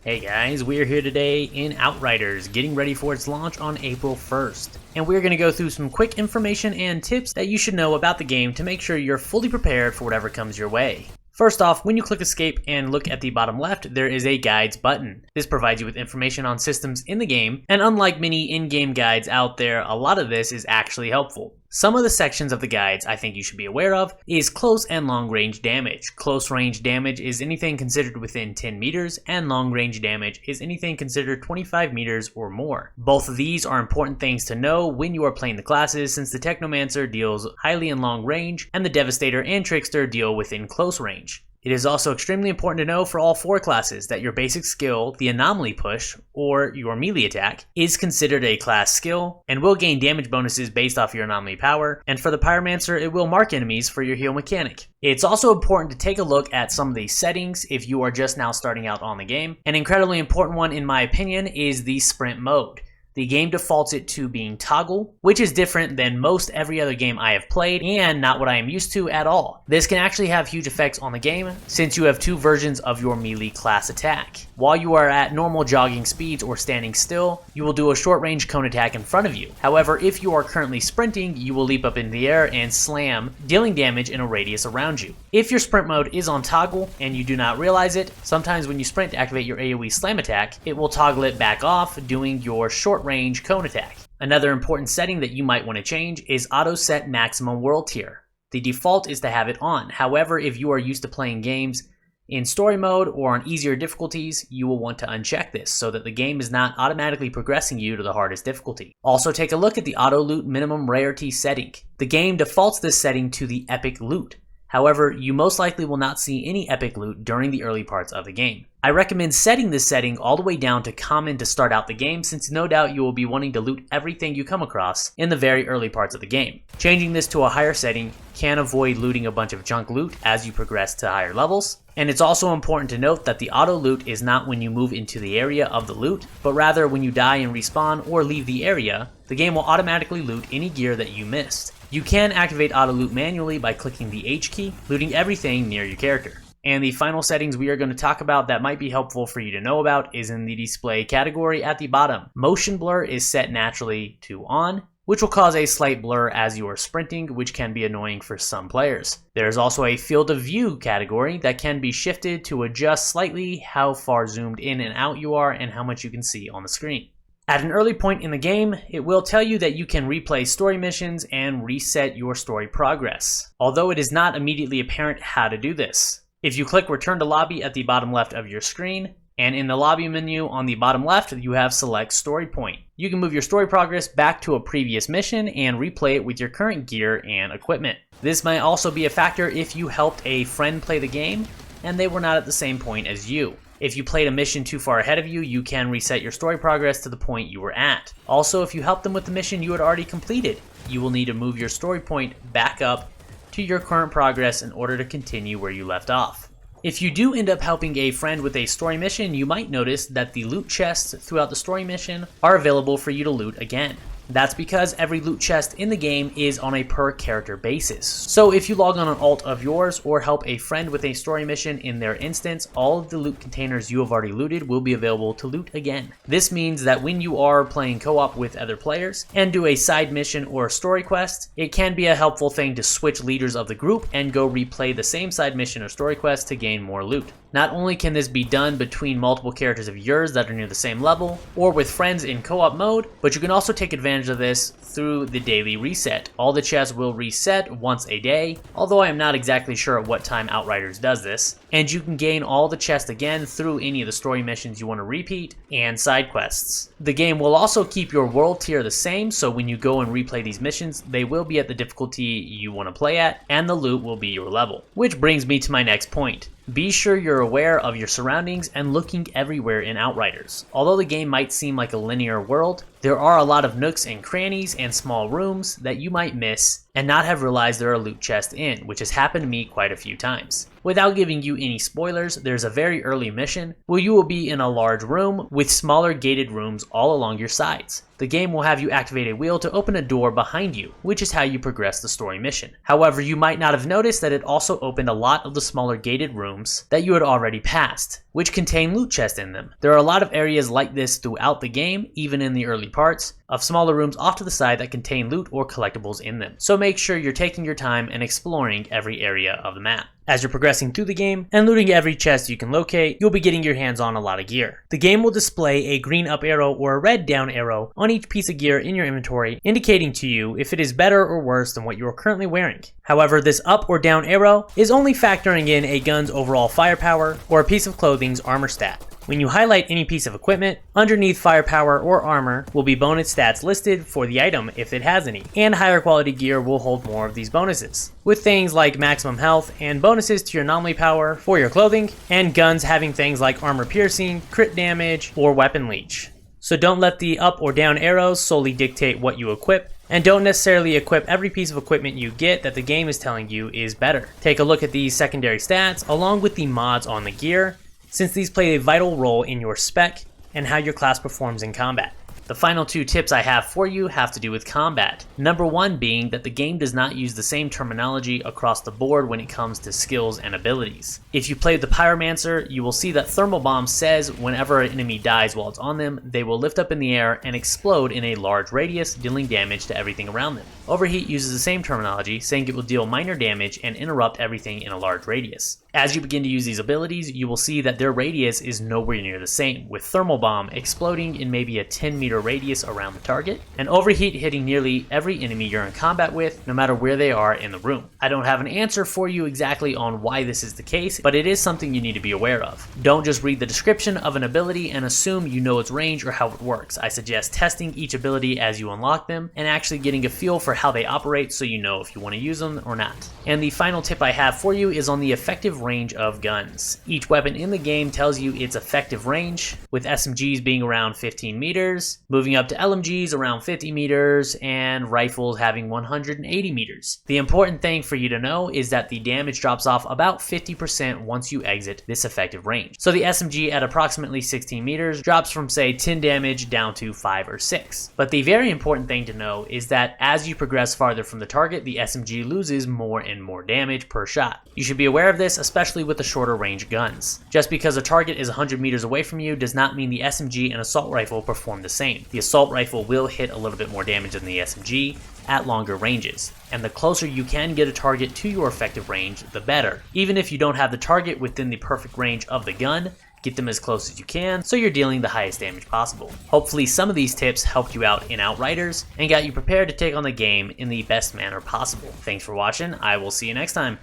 Hey guys, we're here today in Outriders, getting ready for its launch on April 1st. And we're going to go through some quick information and tips that you should know about the game to make sure you're fully prepared for whatever comes your way. First off, when you click escape and look at the bottom left, there is a guides button. This provides you with information on systems in the game, and unlike many in-game guides out there, a lot of this is actually helpful. Some of the sections of the guides I think you should be aware of is close and long range damage. Close range damage is anything considered within 10 meters, and long range damage is anything considered 25 meters or more. Both of these are important things to know when you are playing the classes, since the Technomancer deals highly in long range, and the Devastator and Trickster deal within close range. It is also extremely important to know for all four classes that your basic skill, the Anomaly Push, or your melee attack, is considered a class skill, and will gain damage bonuses based off your anomaly power, and for the Pyromancer it will mark enemies for your heal mechanic. It's also important to take a look at some of these settings if you are just now starting out on the game. An incredibly important one in my opinion is the sprint mode. The game defaults it to being toggle, which is different than most every other game I have played and not what I am used to at all. This can actually have huge effects on the game since you have two versions of your melee class attack. While you are at normal jogging speeds or standing still, you will do a short range cone attack in front of you. However, if you are currently sprinting, you will leap up in the air and slam, dealing damage in a radius around you. If your sprint mode is on toggle and you do not realize it, sometimes when you sprint to activate your AoE slam attack, it will toggle it back off, doing your short range cone attack. Another important setting that you might want to change is auto set maximum world tier. The default is to have it on. However, if you are used to playing games in story mode or on easier difficulties, you will want to uncheck this so that the game is not automatically progressing you to the hardest difficulty. Also take a look at the auto loot minimum rarity setting. The game defaults this setting to the epic loot. However, you most likely will not see any epic loot during the early parts of the game. I recommend setting this setting all the way down to common to start out the game, since no doubt you will be wanting to loot everything you come across in the very early parts of the game. Changing this to a higher setting can avoid looting a bunch of junk loot as you progress to higher levels. And it's also important to note that the auto loot is not when you move into the area of the loot, but rather when you die and respawn or leave the area, the game will automatically loot any gear that you missed. You can activate auto loot manually by clicking the H key, looting everything near your character. And the final settings we are going to talk about that might be helpful for you to know about is in the display category at the bottom. Motion blur is set naturally to on, which will cause a slight blur as you are sprinting, which can be annoying for some players. There is also a field of view category that can be shifted to adjust slightly how far zoomed in and out you are and how much you can see on the screen. At an early point in the game, it will tell you that you can replay story missions and reset your story progress, although it is not immediately apparent how to do this. If you click Return to Lobby at the bottom left of your screen, and in the lobby menu on the bottom left, you have Select Story Point. You can move your story progress back to a previous mission and replay it with your current gear and equipment. This might also be a factor if you helped a friend play the game and they were not at the same point as you. If you played a mission too far ahead of you, you can reset your story progress to the point you were at. Also, if you helped them with the mission you had already completed, you will need to move your story point back up to your current progress in order to continue where you left off. If you do end up helping a friend with a story mission, you might notice that the loot chests throughout the story mission are available for you to loot again. That's because every loot chest in the game is on a per character basis. So if you log on an alt of yours or help a friend with a story mission in their instance, all of the loot containers you have already looted will be available to loot again. This means that when you are playing co-op with other players and do a side mission or a story quest, it can be a helpful thing to switch leaders of the group and go replay the same side mission or story quest to gain more loot. Not only can this be done between multiple characters of yours that are near the same level, or with friends in co-op mode, but you can also take advantage of this through the daily reset. All the chests will reset once a day, although I am not exactly sure at what time Outriders does this, and you can gain all the chests again through any of the story missions you want to repeat and side quests. The game will also keep your world tier the same, so when you go and replay these missions, they will be at the difficulty you want to play at, and the loot will be your level. Which brings me to my next point. Be sure you're aware of your surroundings and looking everywhere in Outriders. Although the game might seem like a linear world, there are a lot of nooks and crannies and small rooms that you might miss and not have realized there are loot chests in, which has happened to me quite a few times. Without giving you any spoilers, there's a very early mission where you will be in a large room with smaller gated rooms all along your sides. The game will have you activate a wheel to open a door behind you, which is how you progress the story mission. However, you might not have noticed that it also opened a lot of the smaller gated rooms that you had already passed, which contain loot chests in them. There are a lot of areas like this throughout the game, even in the early parts, of smaller rooms off to the side that contain loot or collectibles in them. So make sure you're taking your time and exploring every area of the map. As you're progressing through the game and looting every chest you can locate, you'll be getting your hands on a lot of gear. The game will display a green up arrow or a red down arrow on each piece of gear in your inventory, indicating to you if it is better or worse than what you are currently wearing. However, this up or down arrow is only factoring in a gun's overall firepower or a piece of clothing's armor stat. When you highlight any piece of equipment, underneath firepower or armor will be bonus stats listed for the item if it has any, and higher quality gear will hold more of these bonuses, with things like maximum health and bonuses to your anomaly power for your clothing, and guns having things like armor piercing, crit damage, or weapon leech. So don't let the up or down arrows solely dictate what you equip, and don't necessarily equip every piece of equipment you get that the game is telling you is better. Take a look at these secondary stats along with the mods on the gear, since these play a vital role in your spec and how your class performs in combat. The final two tips I have for you have to do with combat. Number one being that the game does not use the same terminology across the board when it comes to skills and abilities. If you play the Pyromancer, you will see that Thermal Bomb says whenever an enemy dies while it's on them, they will lift up in the air and explode in a large radius, dealing damage to everything around them. Overheat uses the same terminology, saying it will deal minor damage and interrupt everything in a large radius. As you begin to use these abilities, you will see that their radius is nowhere near the same, with Thermal Bomb exploding in maybe a 10-meter radius around the target, and Overheat hitting nearly every enemy you're in combat with, no matter where they are in the room. I don't have an answer for you exactly on why this is the case, but it is something you need to be aware of. Don't just read the description of an ability and assume you know its range or how it works. I suggest testing each ability as you unlock them, and actually getting a feel for how they operate so you know if you want to use them or not. And the final tip I have for you is on the effective range of guns. Each weapon in the game tells you its effective range, with SMGs being around 15 meters, moving up to LMGs around 50 meters, and rifles having 180 meters. The important thing for you to know is that the damage drops off about 50% once you exit this effective range. So the SMG at approximately 16 meters drops from say 10 damage down to 5 or 6. But the very important thing to know is that as you progress farther from the target, the SMG loses more and more damage per shot. You should be aware of this, especially with the shorter range guns. Just because a target is 100 meters away from you does not mean the SMG and assault rifle perform the same. The assault rifle will hit a little bit more damage than the SMG at longer ranges, and the closer you can get a target to your effective range, the better. Even if you don't have the target within the perfect range of the gun, get them as close as you can so you're dealing the highest damage possible. Hopefully some of these tips helped you out in Outriders and got you prepared to take on the game in the best manner possible. Thanks for watching, I will see you next time.